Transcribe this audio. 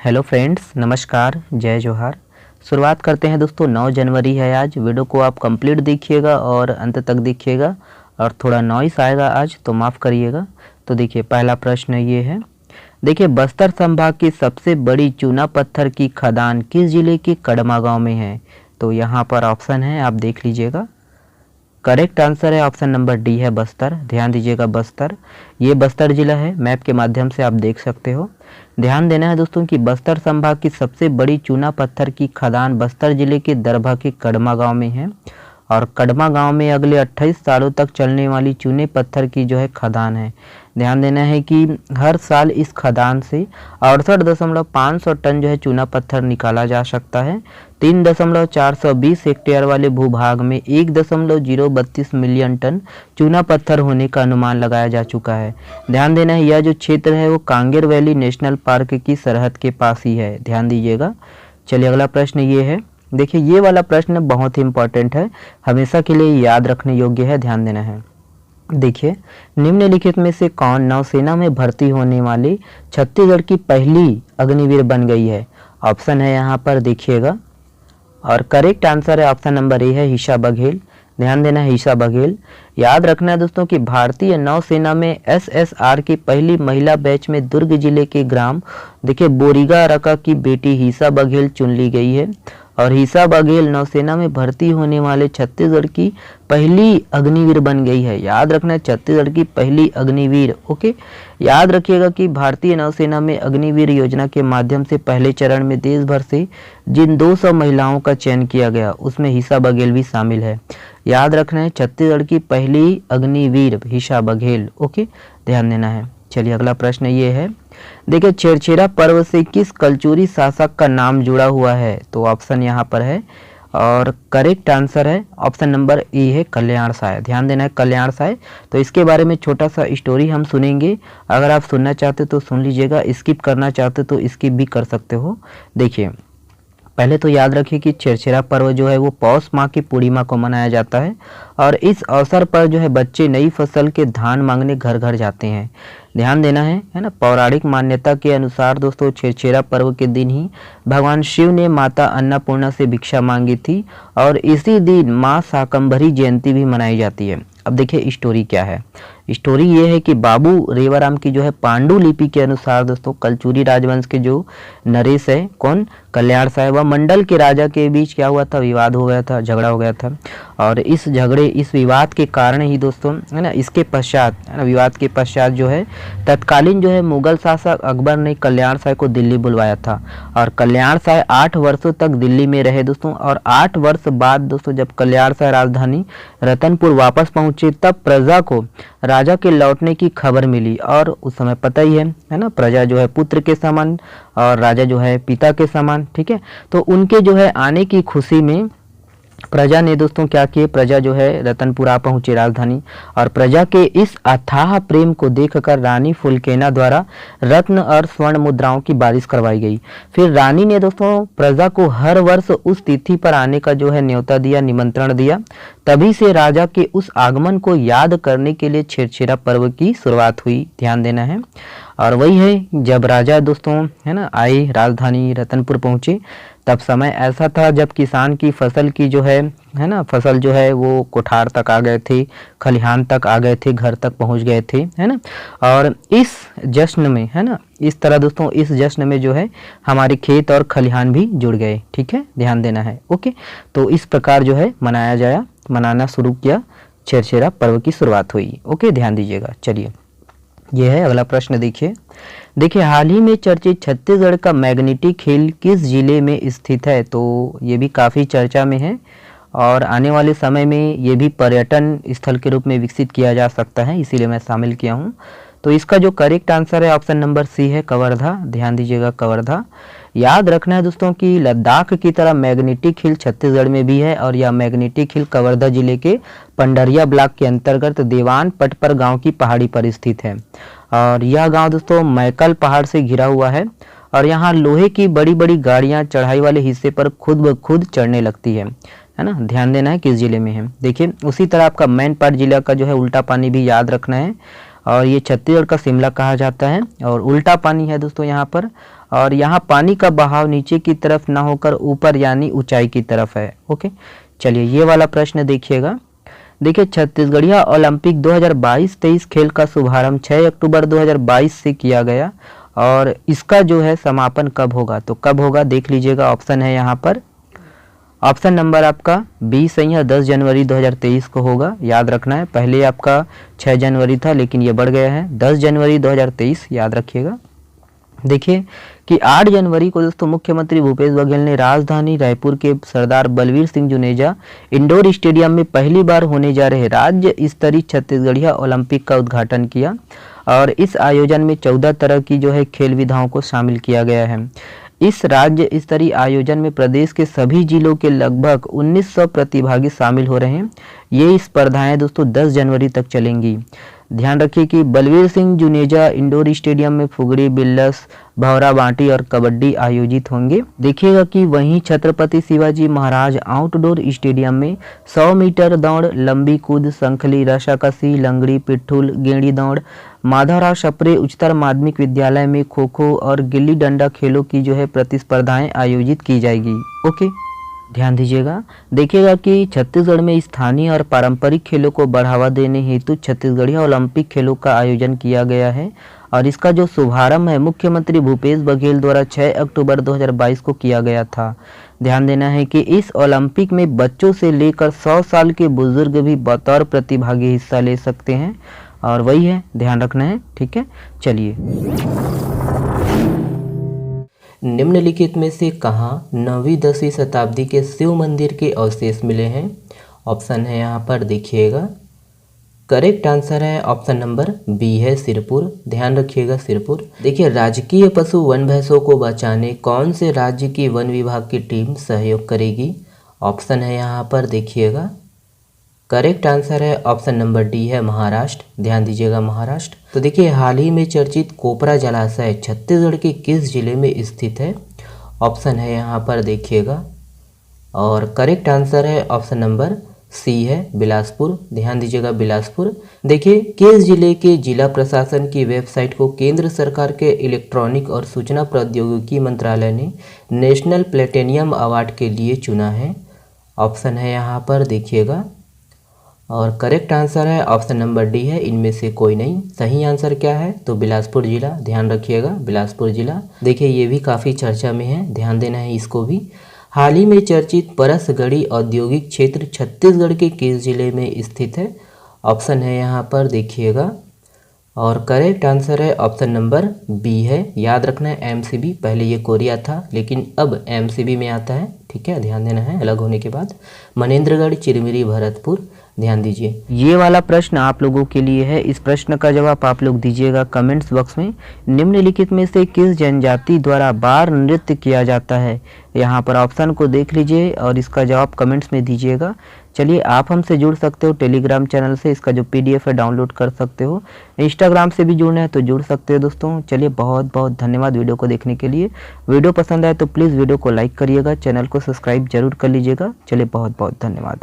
Hello friends, नमस्कार, जय जोहार। शुरुआत करते हैं दोस्तों। 9 जनवरी है आज। वीडियो को आप कंप्लीट देखिएगा और अंत तक देखिएगा और थोड़ा नॉइस आएगा आज तो माफ़ करिएगा। तो देखिए, पहला प्रश्न ये है। देखिए, बस्तर संभाग की सबसे बड़ी चूना पत्थर की खदान किस जिले के कड़मा गांव में है? तो यहाँ पर ऑप्शन है, आप देख लीजिएगा। करेक्ट आंसर है ऑप्शन नंबर डी है बस्तर। ध्यान दीजिएगा, बस्तर, ये बस्तर जिला है। मैप के माध्यम से आप देख सकते हो। ध्यान देना है दोस्तों कि बस्तर संभाग की सबसे बड़ी चूना पत्थर की खदान बस्तर जिले के दरभा के कड़मा गांव में है और कड़मा गांव में अगले 28 सालों तक चलने वाली चूने पत्थर की जो है खदान है। ध्यान देना है कि हर साल इस खदान से 68.500 टन जो है चूना पत्थर निकाला जा सकता है। 3.420 हेक्टेयर वाले भूभाग में 1.032 मिलियन टन चूना पत्थर होने का अनुमान लगाया जा चुका है। ध्यान देना है, यह जो क्षेत्र है वो कांगेर वैली नेशनल पार्क की सरहद के पास ही है। ध्यान दीजिएगा। चलिए, अगला प्रश्न ये है। देखिए, ये वाला प्रश्न बहुत ही इंपॉर्टेंट है, हमेशा के लिए याद रखने योग्य है। ध्यान देना है। देखिए, निम्नलिखित में से कौन नौसेना में भर्ती होने वाली छत्तीसगढ़ की पहली अग्निवीर बन गई है? ऑप्शन है यहाँ पर, देखिएगा। और करेक्ट आंसर है ऑप्शन नंबर ए है, ईशा बघेल। ध्यान देना है, ईशा बघेल। याद रखना है दोस्तों कि भारतीय नौसेना में एसएसआर की पहली महिला बैच में दुर्ग जिले के ग्राम देखिए बोरीगा रका की बेटी ईशा बघेल चुन ली गई है और ईशा बघेल नौसेना में भर्ती होने वाले छत्तीसगढ़ की पहली अग्निवीर बन गई है। याद रखना है, छत्तीसगढ़ की पहली अग्निवीर। ओके, याद रखिएगा कि भारतीय नौसेना में अग्निवीर योजना के माध्यम से पहले चरण में देश भर से जिन 200 महिलाओं का चयन किया गया उसमें ईशा बघेल भी शामिल है। याद रखना है, छत्तीसगढ़ की पहली अग्निवीर ईशा बघेल। ओके, ध्यान देना है। चलिए, अगला प्रश्न ये है। देखिए, छेरछेरा पर्व से किस कलचुरी शासक का नाम जुड़ा हुआ है? तो ऑप्शन यहाँ पर है और करेक्ट आंसर है ऑप्शन नंबर ए है, कल्याण साय। ध्यान देना है, कल्याण साय। तो इसके बारे में छोटा सा स्टोरी हम सुनेंगे। अगर आप सुनना चाहते तो सुन लीजिएगा, स्किप करना चाहते तो स्किप भी कर सकते हो। देखिए, पहले तो याद रखिए कि छेरछेरा पर्व जो है वो पौष माह की पूर्णिमा को मनाया जाता है और इस अवसर पर जो है बच्चे नई फसल के धान मांगने घर घर जाते हैं। ध्यान देना है ना। पौराणिक मान्यता के अनुसार दोस्तों छेरछेरा पर्व के दिन ही भगवान शिव ने माता अन्नपूर्णा से भिक्षा मांगी थी और इसी दिन माँ शाकंभरी जयंती भी मनाई जाती है। अब देखिए, स्टोरी क्या है। स्टोरी ये है कि बाबू रेवाराम की जो है पांडुलिपि के अनुसार दोस्तों कलचुरी राजवंश के जो नरेश है, कौन, कल्याण साहब व मंडल के राजा के बीच क्या हुआ था, विवाद हो गया था, झगड़ा हो गया था और इस विवाद के कारण ही दोस्तों है ना, इसके पश्चात है ना, विवाद के पश्चात जो है तत्कालीन जो है मुगल शासक अकबर ने कल्याण साय को दिल्ली बुलवाया था और कल्याण साय 8 वर्षों तक दिल्ली में रहे दोस्तों। और 8 वर्ष बाद दोस्तों जब कल्याण साय राजधानी रतनपुर वापस पहुंचे तब प्रजा को राजा के लौटने की खबर मिली और उस समय पता ही है ना, प्रजा जो है पुत्र के समान और राजा जो है पिता के समान। ठीक है, तो उनके जो है आने की खुशी में प्रजा ने दोस्तों क्या किए, प्रजा जो है रतनपुर आ पहुंचे राजधानी और प्रजा के इस अथाह प्रेम को देखकर रानी फुलकेना द्वारा रत्न और स्वर्ण मुद्राओं की बारिश करवाई गई। फिर रानी ने दोस्तों प्रजा को हर वर्ष उस तिथि पर आने का जो है न्योता दिया, निमंत्रण दिया। तभी से राजा के उस आगमन को याद करने के लिए छेरछेरा पर्व की शुरुआत हुई। ध्यान देना है। और वही है, जब राजा दोस्तों है ना आए राजधानी रतनपुर पहुंचे तब समय ऐसा था जब किसान की फसल की जो है ना, फसल जो है वो कोठार तक आ गए थे, खलिहान तक आ गए थे, घर तक पहुंच गए थे, है ना। और इस जश्न में है ना, इस तरह दोस्तों इस जश्न में जो है हमारे खेत और खलिहान भी जुड़ गए। ठीक है, ध्यान देना है। ओके, तो इस प्रकार जो है मनाना शुरू किया, छेरछेरा पर्व की शुरुआत हुई। ओके, ध्यान दीजिएगा। चलिए, यह है अगला प्रश्न। देखिए, हाल ही में चर्चित छत्तीसगढ़ का मैग्नीटिक हिल किस जिले में स्थित है? तो ये भी काफ़ी चर्चा में है और आने वाले समय में ये भी पर्यटन स्थल के रूप में विकसित किया जा सकता है, इसीलिए मैं शामिल किया हूँ। तो इसका जो करेक्ट आंसर है ऑप्शन नंबर सी है, कवर्धा। ध्यान दीजिएगा, कवर्धा। याद रखना है दोस्तों कि लद्दाख की तरह मैग्नीटिक हिल छत्तीसगढ़ में भी है और यह मैग्नीटिक हिल कवर्धा जिले के पंडरिया ब्लॉक के अंतर्गत देवान पटपर गांव की पहाड़ी पर स्थित है और यह गांव दोस्तों मैकल पहाड़ से घिरा हुआ है और यहाँ लोहे की बड़ी बड़ी गाड़ियाँ चढ़ाई वाले हिस्से पर खुद ब खुद चढ़ने लगती है ना। ध्यान देना है किस जिले में है। देखिए, उसी तरह आपका मैनपाट जिला का जो है उल्टा पानी भी याद रखना है और ये छत्तीसगढ़ का शिमला कहा जाता है। और उल्टा पानी है दोस्तों यहाँ पर, और यहाँ पानी का बहाव नीचे की तरफ ना होकर ऊपर यानी ऊंचाई की तरफ है। ओके, चलिए ये वाला प्रश्न देखिएगा। देखिए, छत्तीसगढ़िया ओलंपिक 2022-23 खेल का शुभारंभ 6 अक्टूबर 2022 से किया गया, और इसका जो है समापन कब होगा, तो कब होगा देख लीजिएगा। ऑप्शन है यहाँ पर, ऑप्शन नंबर आपका 20 सही है, 10 जनवरी 2023 को होगा। याद रखना है, पहले आपका 6 जनवरी था लेकिन ये बढ़ गया है 10 जनवरी 2023, याद रखिएगा। देखिए कि 8 जनवरी को दोस्तों मुख्यमंत्री भूपेश बघेल ने राजधानी रायपुर के सरदार बलवीर सिंह जुनेजा इंडोर स्टेडियम में पहली बार होने जा रहे राज्य स्तरीय छत्तीसगढ़िया ओलंपिक का उद्घाटन किया, और इस आयोजन में 14 तरह की जो है खेल विधाओं को शामिल किया गया है। इस राज्य स्तरीय आयोजन में प्रदेश के सभी जिलों के लगभग 1900 प्रतिभागी शामिल हो रहे हैं। ये स्पर्धाएं दोस्तों 10 जनवरी तक चलेंगी। ध्यान रखिए कि बलवीर सिंह जुनेजा इंडोर स्टेडियम में फुगड़ी, बिल्लस, भौरा बांटी और कबड्डी आयोजित होंगे। देखिएगा कि वहीं छत्रपति शिवाजी महाराज आउटडोर स्टेडियम में 100 मीटर दौड़, लंबी कूद, संखली, रस्साकसी, लंगड़ी, पिट्ठूल, गेंड़ी दौड़, माधवराव सप्रे उच्चतर माध्यमिक विद्यालय में खो खो और गिल्ली डंडा खेलों की जो है प्रतिस्पर्धाएं आयोजित की जाएगी। ओके, ध्यान दीजिएगा। देखिएगा कि छत्तीसगढ़ में स्थानीय और पारंपरिक खेलों को बढ़ावा देने हेतु छत्तीसगढ़िया ओलंपिक खेलों का आयोजन किया गया है, और इसका जो शुभारंभ है मुख्यमंत्री भूपेश बघेल द्वारा 6 अक्टूबर 2022 को किया गया था। ध्यान देना है कि इस ओलंपिक में बच्चों से लेकर 100 साल के बुजुर्ग भी बतौर प्रतिभागी हिस्सा ले सकते हैं, और वही है, ध्यान रखना है। ठीक है, चलिए। निम्नलिखित में से कहाँ 9वीं-10वीं शताब्दी के शिव मंदिर के अवशेष मिले हैं? ऑप्शन है यहाँ पर देखिएगा। करेक्ट आंसर है ऑप्शन नंबर बी है सिरपुर। ध्यान रखिएगा सिरपुर। देखिए, राजकीय पशु वन भैंसों को बचाने कौन से राज्य की वन विभाग की टीम सहयोग करेगी? ऑप्शन है यहाँ पर देखिएगा। करेक्ट आंसर है ऑप्शन नंबर डी है महाराष्ट्र। ध्यान दीजिएगा महाराष्ट्र। तो देखिए, हाल ही में चर्चित कोपरा जलाशय छत्तीसगढ़ के किस जिले में स्थित है? ऑप्शन है यहाँ पर देखिएगा, और करेक्ट आंसर है ऑप्शन नंबर सी है बिलासपुर। ध्यान दीजिएगा बिलासपुर। देखिए, किस जिले के जिला प्रशासन की वेबसाइट को केंद्र सरकार के इलेक्ट्रॉनिक और सूचना प्रौद्योगिकी मंत्रालय ने नेशनल प्लेटिनियम अवार्ड के लिए चुना है? ऑप्शन है यहाँ पर देखिएगा, और करेक्ट आंसर है ऑप्शन नंबर डी है इनमें से कोई नहीं। सही आंसर क्या है? तो बिलासपुर जिला। ध्यान रखिएगा बिलासपुर जिला। देखिए, ये भी काफ़ी चर्चा में है, ध्यान देना है इसको भी। हाल ही में चर्चित परसगढ़ी औद्योगिक क्षेत्र छत्तीसगढ़ के किस जिले में स्थित है? ऑप्शन है यहाँ पर देखिएगा, और करेक्ट आंसर है ऑप्शन नंबर बी है। याद रखना है एमसीबी, पहले ये कोरिया था लेकिन अब एमसीबी में आता है। ठीक है, ध्यान देना है अलग होने के बाद। मनेन्द्रगढ़, चिरमिरी, भरतपुर। ध्यान दीजिए, ये वाला प्रश्न आप लोगों के लिए है। इस प्रश्न का जवाब आप लोग दीजिएगा कमेंट्स बॉक्स में। निम्नलिखित में से किस जनजाति द्वारा बार नृत्य किया जाता है? यहाँ पर ऑप्शन को देख लीजिए और इसका जवाब कमेंट्स में दीजिएगा। चलिए, आप हमसे जुड़ सकते हो टेलीग्राम चैनल से, इसका जो PDF है डाउनलोड कर सकते हो। इंस्टाग्राम से भी जुड़ना है तो जुड़ सकते हो दोस्तों। चलिए, बहुत बहुत धन्यवाद वीडियो को देखने के लिए। वीडियो पसंद आए तो प्लीज़ वीडियो को लाइक करिएगा, चैनल को सब्सक्राइब जरूर कर लीजिएगा। चलिए, बहुत बहुत धन्यवाद।